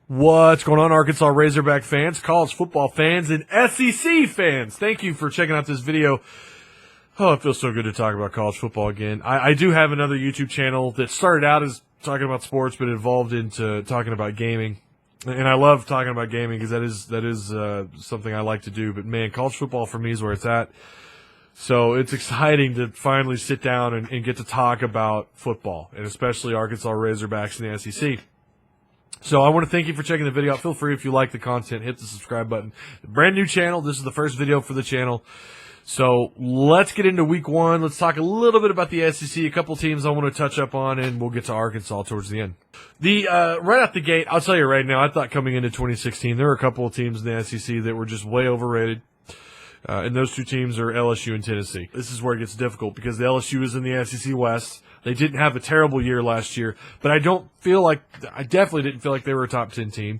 What's going on, Arkansas Razorback fans, college football fans, and SEC fans? Thank you for checking out this video. Oh, it feels so good to talk about college football again. I do have another YouTube channel that started out as talking about sports, but evolved into talking about gaming. And I love talking about gaming because that is something I like to do. But, man, college football for me is where it's at. So it's exciting to finally sit down and get to talk about football, and especially Arkansas Razorbacks in the SEC. So I want to thank you for checking the video out. Feel free, if you like the content, hit the subscribe button. Brand new channel. This is the first video for the channel. So let's get into week one. Let's talk a little bit about the SEC, a couple teams I want to touch up on, and we'll get to Arkansas towards the end. Right out the gate, I'll tell you right now, I thought coming into 2016, there were a couple of teams in the SEC that were just way overrated. And those two teams are LSU and Tennessee. This is where it gets difficult because the LSU is in the SEC West. They didn't have a terrible year last year, but I definitely didn't feel like they were a top 10 team.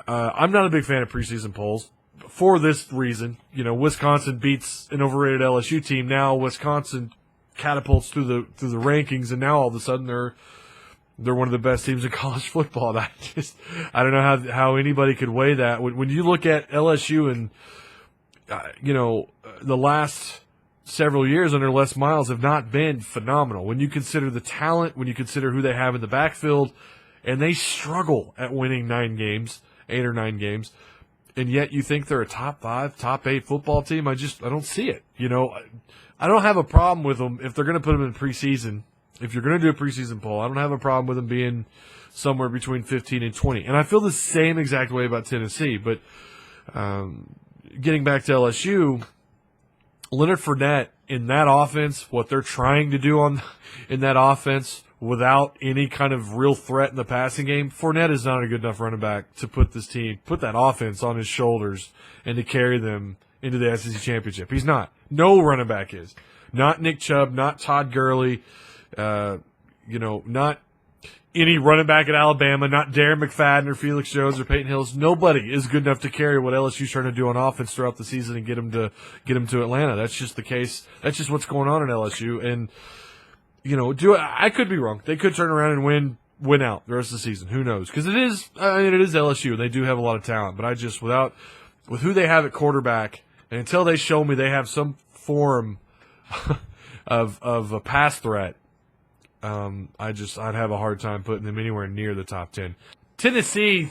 I'm not a big fan of preseason polls for this reason. You know, Wisconsin beats an overrated LSU team. Now Wisconsin catapults through the rankings, and now all of a sudden they're one of the best teams in college football. And I don't know how anybody could weigh that. When you look at LSU and the last several years under Les Miles have not been phenomenal. When you consider the talent, when you consider who they have in the backfield, and they struggle at winning 8 or 9 games, and yet you think they're a top 5, top 8 football team. I don't see it. I don't have a problem with them if they're going to put them in preseason. If you're going to do a preseason poll, I don't have a problem with them being somewhere between 15 and 20. And I feel the same exact way about Tennessee. But getting back to LSU, Leonard Fournette in that offense, what they're trying to do in that offense without any kind of real threat in the passing game, Fournette is not a good enough running back to put that offense on his shoulders and to carry them into the SEC championship. He's not. No running back is. Not Nick Chubb, not Todd Gurley, not any running back at Alabama, not Darren McFadden or Felix Jones or Peyton Hillis. Nobody is good enough to carry what LSU's trying to do on offense throughout the season and get them to Atlanta. That's just the case. That's just what's going on in LSU. And I could be wrong. They could turn around and win out the rest of the season. Who knows? Because it is LSU. They do have a lot of talent, but with who they have at quarterback, and until they show me they have some form of a pass threat, I'd have a hard time putting them anywhere near the top 10. Tennessee's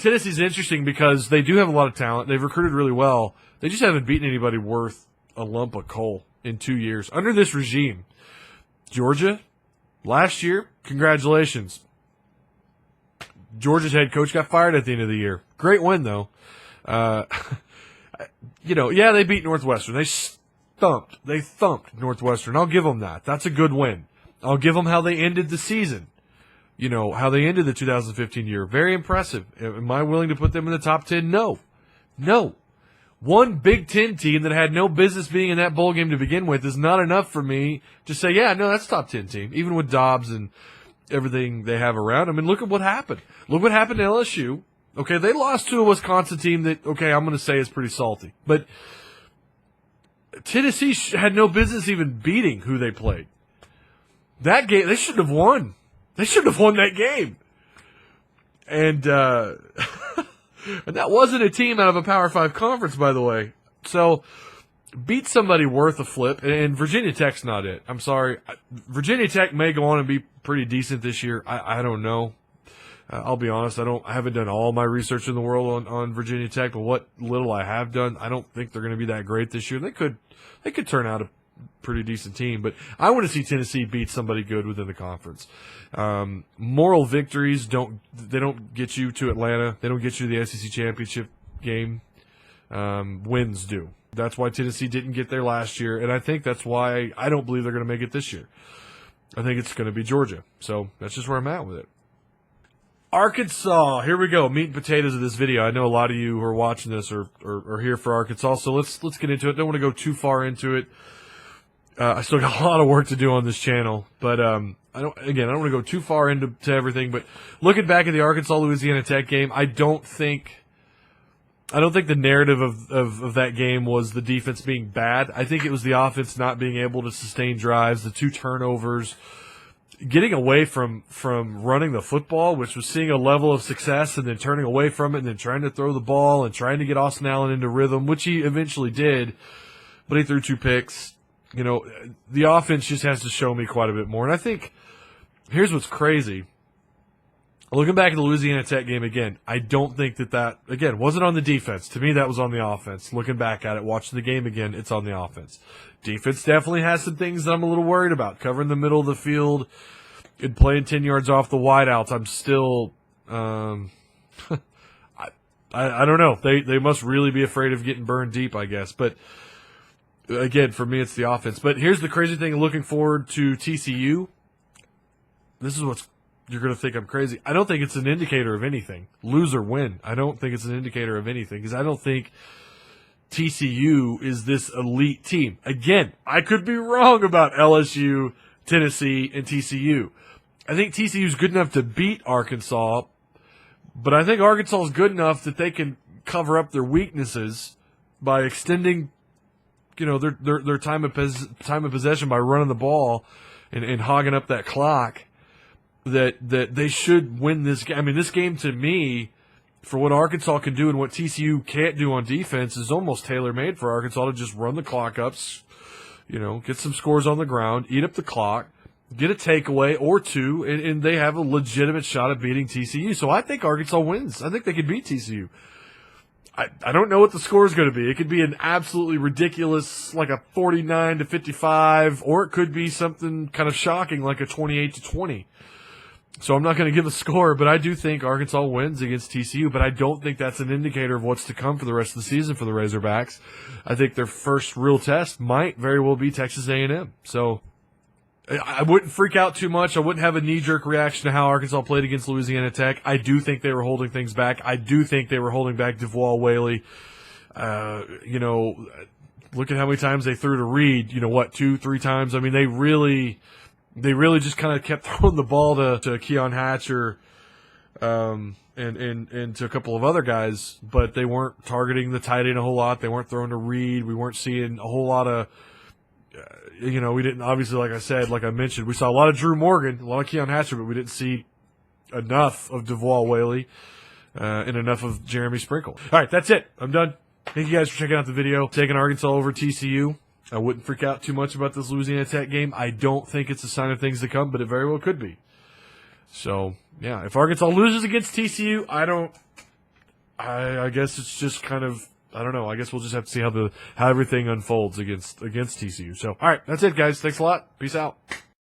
interesting because they do have a lot of talent. They've recruited really well. They just haven't beaten anybody worth a lump of coal in 2 years under this regime. Georgia, last year, congratulations. Georgia's head coach got fired at the end of the year. Great win, though. They beat Northwestern. They thumped Northwestern. I'll give them that. That's a good win. I'll give them how they ended the season. How they ended the 2015 year. Very impressive. Am I willing to put them in the top 10? No. One Big Ten team that had no business being in that bowl game to begin with is not enough for me to say, yeah, no, that's top 10 team, even with Dobbs and everything they have around. I mean, look at what happened. Look what happened to LSU. Okay, they lost to a Wisconsin team that, okay, I'm going to say is pretty salty. But Tennessee had no business even beating who they played. That game, they shouldn't have won. They shouldn't have won that game. And and that wasn't a team out of a Power 5 conference, by the way. So, beat somebody worth a flip, and Virginia Tech's not it. I'm sorry. Virginia Tech may go on and be pretty decent this year. I don't know. I'll be honest. I haven't done all my research in the world on Virginia Tech, but what little I have done, I don't think they're going to be that great this year. They could turn out a pretty decent team, but I want to see Tennessee beat somebody good within the conference. Moral victories don't get you to Atlanta. They don't get you to the SEC championship game. Wins do. That's why Tennessee didn't get there last year, and I think that's why I don't believe they're going to make it this year. I think it's going to be Georgia. So that's just where I'm at with it. Arkansas, here we go. Meat and potatoes of this video. I know a lot of you who are watching this are here for Arkansas, so let's get into it. Don't want to go too far into it. I still got a lot of work to do on this channel, but I don't want to go too far into everything. But looking back at the Arkansas-Louisiana Tech game, I don't think the narrative of that game was the defense being bad. I think it was the offense not being able to sustain drives, the 2 turnovers, getting away from running the football, which was seeing a level of success and then turning away from it and then trying to throw the ball and trying to get Austin Allen into rhythm, which he eventually did, but he threw 2 picks. You know, the offense just has to show me quite a bit more. And I think here's what's crazy. Looking back at the Louisiana Tech game again, I don't think that again, wasn't on the defense. To me, that was on the offense. Looking back at it, watching the game again, it's on the offense. Defense definitely has some things that I'm a little worried about. Covering the middle of the field and playing 10 yards off the wideouts, I'm still I don't know. They must really be afraid of getting burned deep, I guess. But again, for me, it's the offense. But here's the crazy thing, looking forward to TCU. This is what's you're going to think I'm crazy. I don't think it's an indicator of anything. Lose or win. I don't think it's an indicator of anything because I don't think TCU is this elite team. Again, I could be wrong about LSU, Tennessee, and TCU. I think TCU is good enough to beat Arkansas, but I think Arkansas is good enough that they can cover up their weaknesses by extending, you know, their time of possession by running the ball and hogging up that clock. That they should win this game. I mean, this game to me, for what Arkansas can do and what TCU can't do on defense, is almost tailor-made for Arkansas to just run the clock up, you know, get some scores on the ground, eat up the clock, get a takeaway or 2, and they have a legitimate shot at beating TCU. So I think Arkansas wins. I think they could beat TCU. I don't know what the score is going to be. It could be an absolutely ridiculous, like a 49-55, or it could be something kind of shocking, like a 28-20. So I'm not going to give a score, but I do think Arkansas wins against TCU, but I don't think that's an indicator of what's to come for the rest of the season for the Razorbacks. I think their first real test might very well be Texas A&M. So I wouldn't freak out too much. I wouldn't have a knee-jerk reaction to how Arkansas played against Louisiana Tech. I do think they were holding things back. I do think they were holding back DeVual Whaley. You know, look at how many times they threw to Reed. You know, what, 2-3 times? I mean, they really just kind of kept throwing the ball to Keon Hatcher and to a couple of other guys, but they weren't targeting the tight end a whole lot. They weren't throwing to Reed. We weren't seeing a whole lot of, you know, we didn't, obviously, like I said, like I mentioned, we saw a lot of Drew Morgan, a lot of Keon Hatcher, but we didn't see enough of DeVual Whaley and enough of Jeremy Sprinkle. All right, that's it. I'm done. Thank you guys for checking out the video. Taking Arkansas over TCU. I wouldn't freak out too much about this Louisiana Tech game. I don't think it's a sign of things to come, but it very well could be. So, yeah, if Arkansas loses against TCU, I guess it's just kind of, I don't know. I guess we'll just have to see how everything unfolds against TCU. So, all right, that's it, guys. Thanks a lot. Peace out.